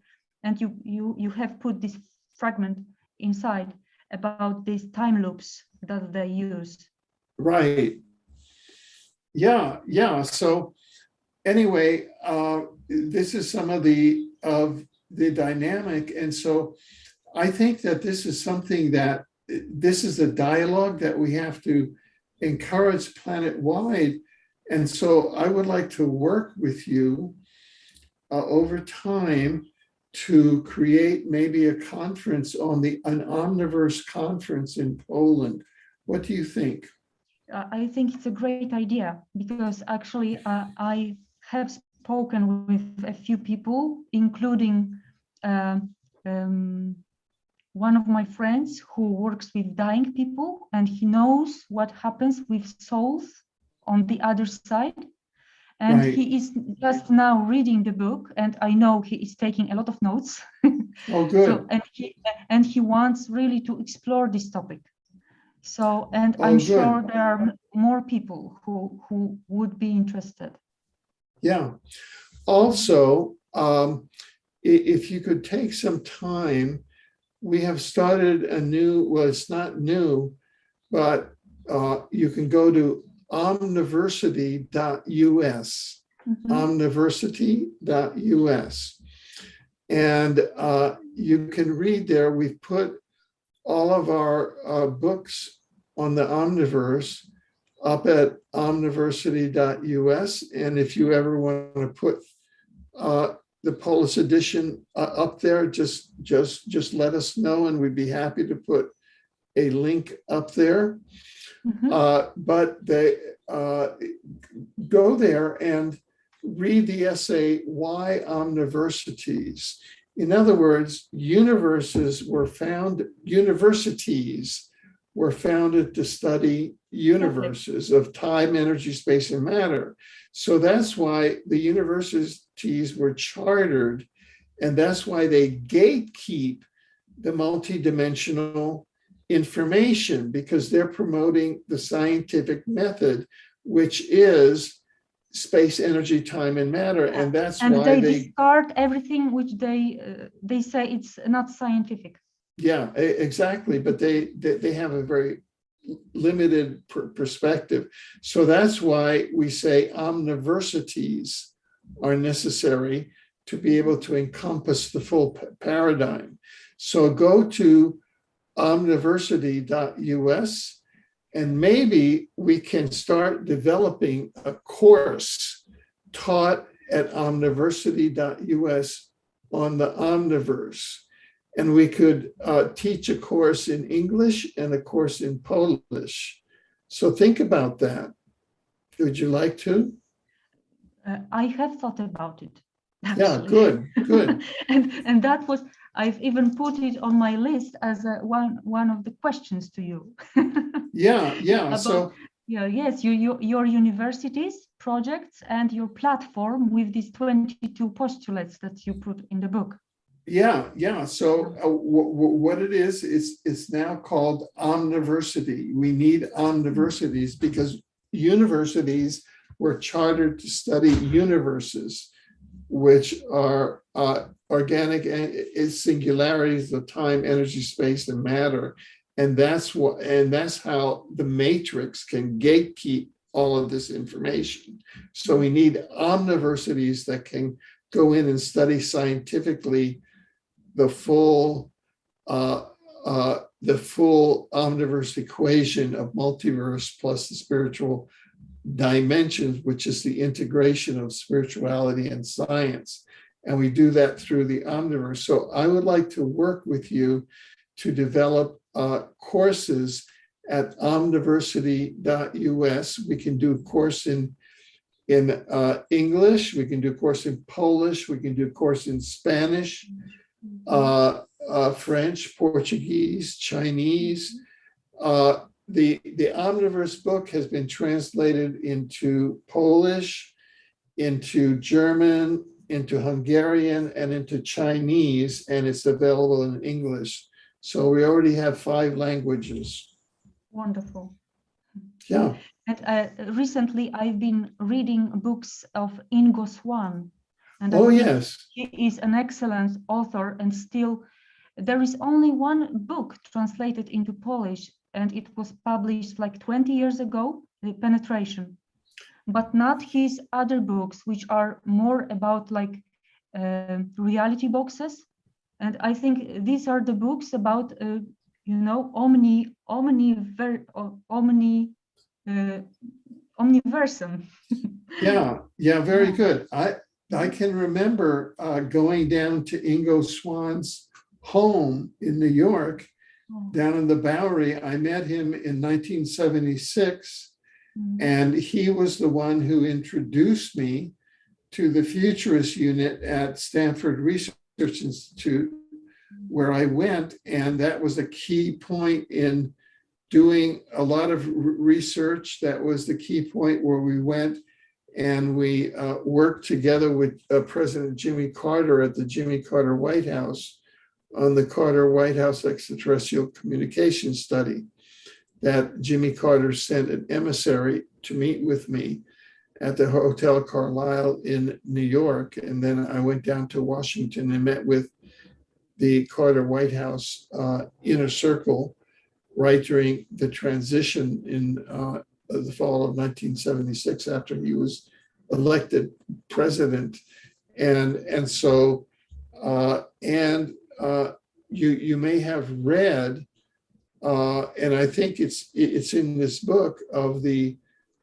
and you have put this fragment inside about these time loops that they use. Right. Yeah. So anyway, this is some of the dynamic, and so I think that this is something that this is a dialogue that we have to encourage planet-wide. And so I would like to work with you over time to create maybe a conference on an Omniverse conference in Poland. What do you think? I think it's a great idea, because actually I have spoken with a few people, including one of my friends who works with dying people, and he knows what happens with souls on the other side. And Right. He is just now reading the book, and I know he is taking a lot of notes. Oh, good. So, and he wants really to explore this topic. So, and I'm sure there are more people who would be interested. Yeah. Also, if you could take some time, we have started a new, well, it's not new, but you can go to omniversity.us, omniversity.us. And you can read there. We've put all of our books on the Omniverse up at omniversity.us. And if you ever want to put the Polish edition up there, just let us know, and we'd be happy to put a link up there. But they go there and read the essay, Why Omniversities? In other words, universities were founded to study universes of time, energy, space, and matter. So that's why the universities were chartered, and that's why they gatekeep the multidimensional information, because they're promoting the scientific method, which is space, energy, time, and matter. And that's why they discard everything which they say it's not scientific. Yeah, exactly. But they have a very limited perspective. So that's why we say omniversities are necessary to be able to encompass the full paradigm. So go to omniversity.us, and maybe we can start developing a course taught at omniversity.us on the Omniverse. And we could teach a course in English and a course in Polish. So think about that. Would you like to? I have thought about it. Actually. Yeah, good. and that was, I've even put it on my list as one of the questions to you. Yeah. About, yes, your universities, projects, and your platform with these 22 postulates that you put in the book. Yeah. So what it is, it's now called Omniversity. We need omniversities because universities were chartered to study universes, which are organic singularities of time, energy, space, and matter. And that's how the matrix can gatekeep all of this information. So we need omniversities that can go in and study scientifically the full omniverse equation of multiverse plus the spiritual dimensions, which is the integration of spirituality and science. And we do that through the Omniverse. So I would like to work with you to develop courses at omniversity.us. We can do a course in English, we can do a course in Polish, we can do a course in Spanish, French, Portuguese, Chinese. The Omniverse book has been translated into Polish, into German, into Hungarian, and into Chinese, and it's available in English. So we already have 5 languages. Wonderful. Yeah. And recently I've been reading books of Ingo Swann. And Oh, I think yes. he is an excellent author, and still there is only one book translated into Polish, and it was published like 20 years ago, The Penetration, but not his other books, which are more about like reality boxes. And I think these are the books about, you know, Omniversum. Yeah, very good. I can remember going down to Ingo Swann's home in New York, down in the Bowery. I met him in 1976, and he was the one who introduced me to the Futurist unit at Stanford Research Institute, where I went, and that was a key point in doing a lot of research. That was the key point where we went and we worked together with President Jimmy Carter at the Jimmy Carter White House on the Carter White House extraterrestrial communication study, that Jimmy Carter sent an emissary to meet with me at the Hotel Carlyle in New York. And then I went down to Washington and met with the Carter White House inner circle right during the transition in the fall of 1976, after he was elected president. And so you may have read, and I think it's in this book, of the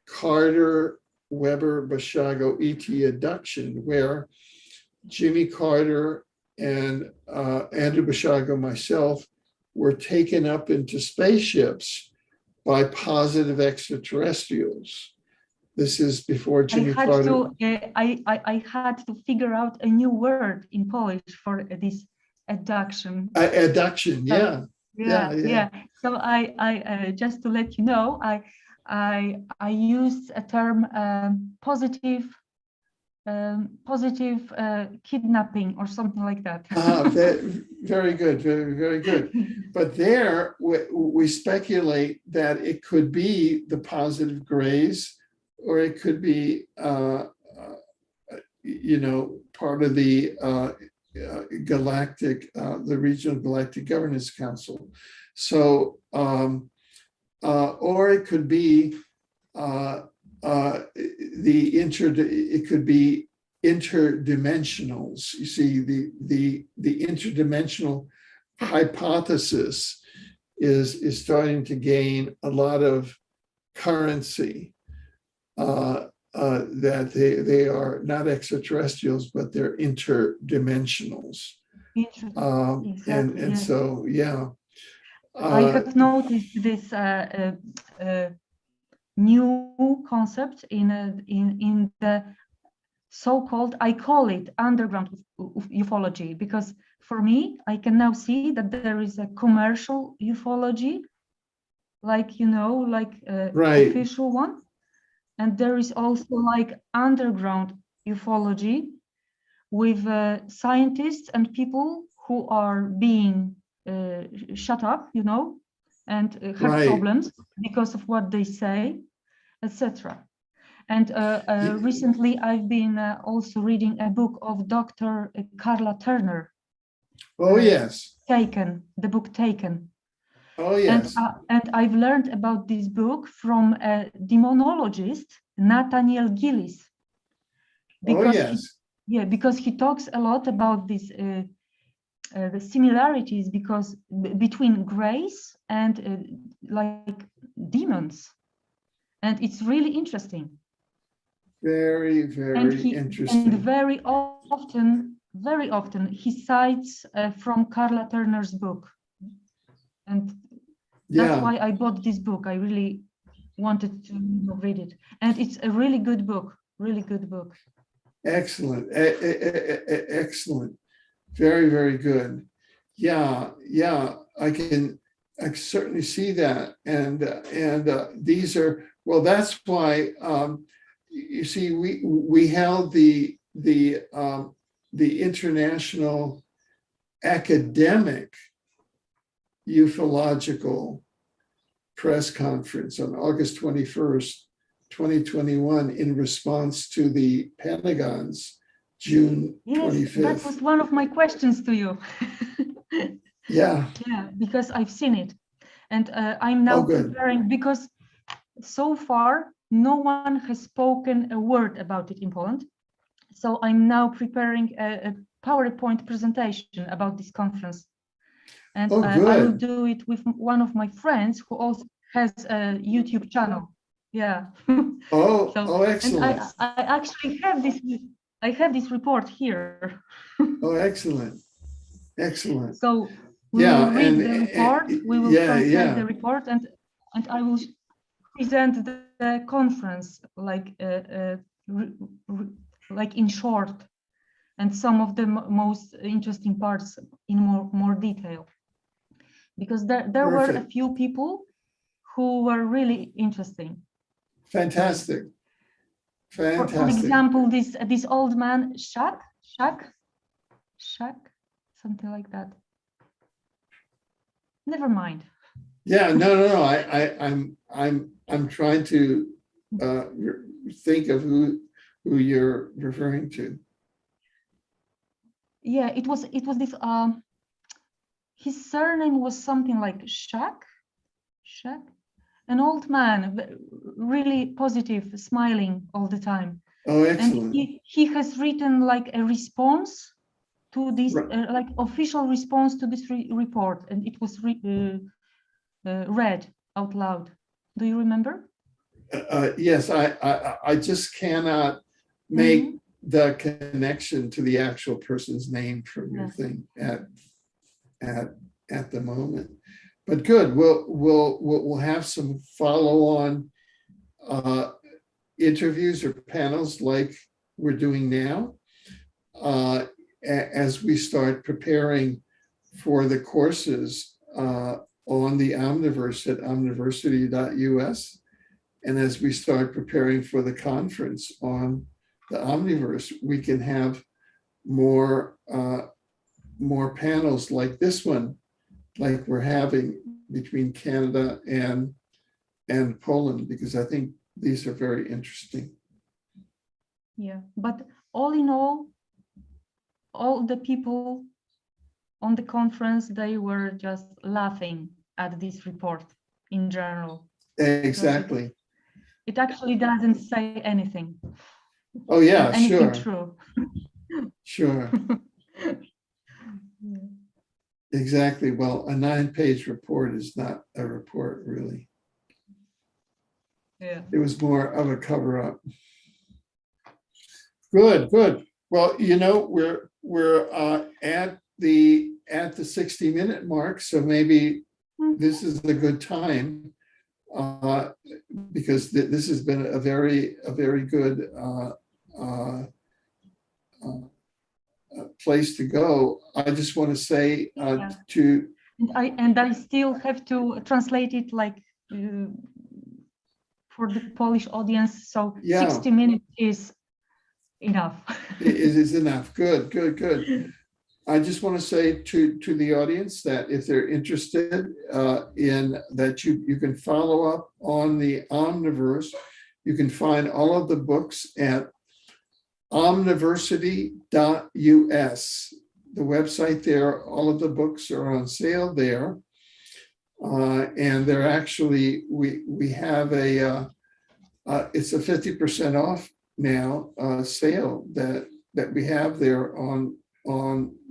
Carter Weber Bashago ET abduction, where Jimmy Carter and Andrew Bashago, myself, were taken up into spaceships by positive extraterrestrials. This is before Jimmy Carter. I had to figure out a new word in Polish for this abduction. Abduction, yeah. Yeah. So I just to let you know, I used a term positive kidnapping or something like that. Very good, very good. But there we speculate that it could be the positive grays, or it could be, part of the galactic, the Regional Galactic Governance Council. So, or it could be it could be interdimensionals. You see, the interdimensional hypothesis is starting to gain a lot of currency. That they are not extraterrestrials, but they're interdimensionals. Exactly, and so, yeah. I have noticed this new concept in the so-called, I call it underground ufology, because for me, I can now see that there is a commercial ufology, like, Right. official one. And there is also like underground ufology with scientists and people who are being shut up, and have problems because of what they say, etc. And recently I've been also reading a book of Dr. Carla Turner. Oh, yes. The book Taken. Oh, yes. And I've learned about this book from a demonologist, Nathaniel Gillis. Because because he talks a lot about this, the similarities between grace and like demons. and it's really interesting. Very, very interesting. And very often he cites from Carla Turner's book, and that's why I bought this book. I really wanted to read it, and it's a really good book. Really good book. Excellent, excellent, very, very good. Yeah, I certainly see that, and these are, well, that's why you see we held the International Academic Ufological Press Conference on August 21st, 2021, in response to the Pentagon's June 25th. That was one of my questions to you. Yeah, because I've seen it, and I'm now preparing, because so far no one has spoken a word about it in Poland. So I'm now preparing a PowerPoint presentation about this conference, and I will do it with one of my friends who also has a YouTube channel. Yeah. Excellent. And I actually have this. I have this report here. Excellent. Excellent. So we will read the report. We will translate the report, and I will present the conference like in short, and some of the most interesting parts in more detail, because there were a few people who were really interesting. Fantastic. Fantastic. For example, this old man, Shaq, something like that. Never mind. Yeah, no. I'm trying to think of who you're referring to. Yeah, it was this. His surname was something like Shaq. An old man, really positive, smiling all the time. Oh, excellent. And he has written like a response to this, like official response to this report, and it was read out loud. Do you remember? Yes, I just cannot make the connection to the actual person's name from your thing at the moment. But good, we'll have some follow-on interviews or panels like we're doing now as we start preparing for the courses on the Omniverse at omniversity.us, and as we start preparing for the conference on the Omniverse, we can have more panels like this one, like we're having between Canada and Poland, because I think these are very interesting. Yeah, but all in all the people on the conference, they were just laughing at this report in general. Exactly. It actually doesn't say anything. Oh yeah, anything sure. True. Sure. Exactly. Well, a 9-page report is not a report, really. Yeah. It was more of a cover-up. Good. Well, we're at the 60-minute mark, so maybe this is a good time because this has been a very good place to go. I just want to say and I still have to translate it like for the Polish audience. So 60 minutes is enough. It is enough. Good. I just want to say to the audience that if they're interested in that, you can follow up on the Omniverse. You can find all of the books at omniversity.us. The website there, all of the books are on sale there. And they're actually, we have it's a 50% off now sale that we have there on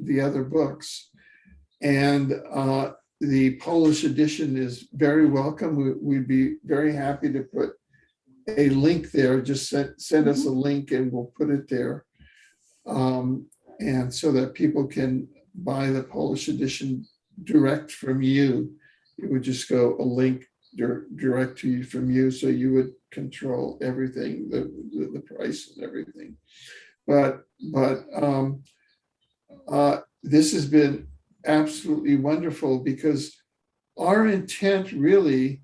the other books. And the Polish edition is very welcome. We'd be very happy to put a link there. Just send us a link and we'll put it there. And so that people can buy the Polish edition direct from you. It would just go a link direct to you from you, so you would control everything, the price and everything. But this has been absolutely wonderful, because our intent really,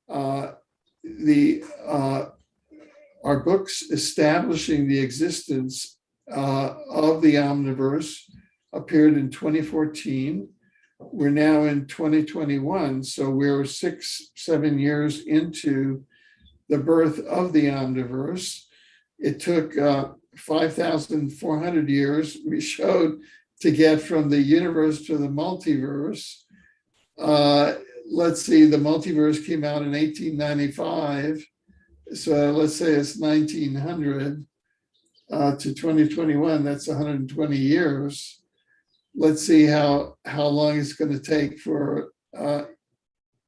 our books establishing the existence of the Omniverse appeared in 2014. We're now in 2021, so we're 6-7 years into the birth of the Omniverse. It took 5,400 years, we showed, to get from the universe to the multiverse. Let's see, the multiverse came out in 1895. So let's say it's 1900 to 2021, that's 120 years. Let's see how long it's going to take for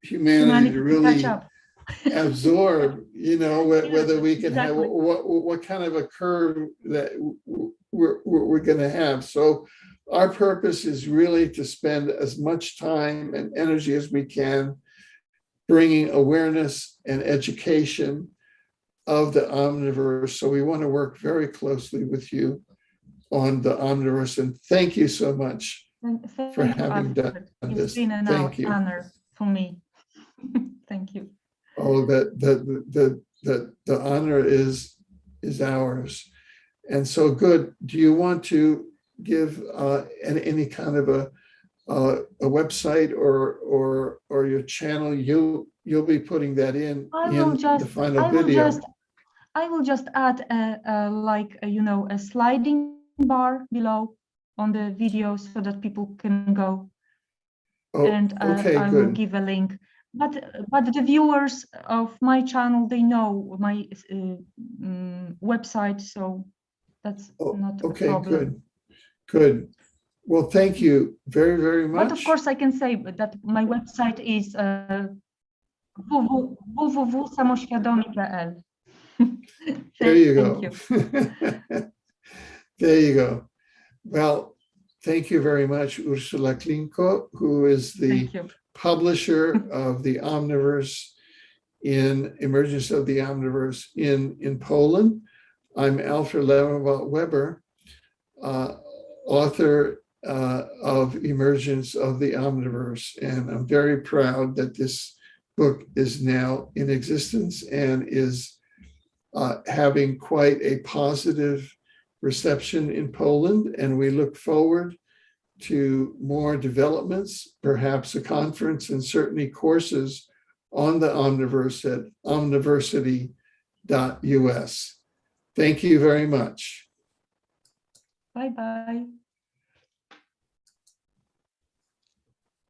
humanity to really absorb, whether we can have what kind of a curve that we're going to have. So our purpose is really to spend as much time and energy as we can bringing awareness and education of the Omniverse. So we want to work very closely with you on the Omniverse, and thank you so much for having done this. It's been an honor for me. Thank you. Oh, the honor is ours, and so good. Do you want to give any kind of a website or your channel? You'll be putting that in the final video. I will just add a sliding bar below on the video so that people can go. And okay, I will give a link. But the viewers of my channel, they know my website, so that's not a problem. Good. Well, thank you very, very much. But of course, I can say that my website is www.samoświadomi.pl. There you go. There you go. Well, thank you very much, Ursula Klinko, who is the publisher of the Omniverse in Emergence of the Omniverse in Poland. I'm Alfred Levenwald Weber, author of Emergence of the Omniverse, and I'm very proud that this book is now in existence and is having quite a positive reception in Poland, and we look forward to more developments, perhaps a conference and certainly courses on the Omniverse at omniversity.us. Thank you very much. Bye-bye.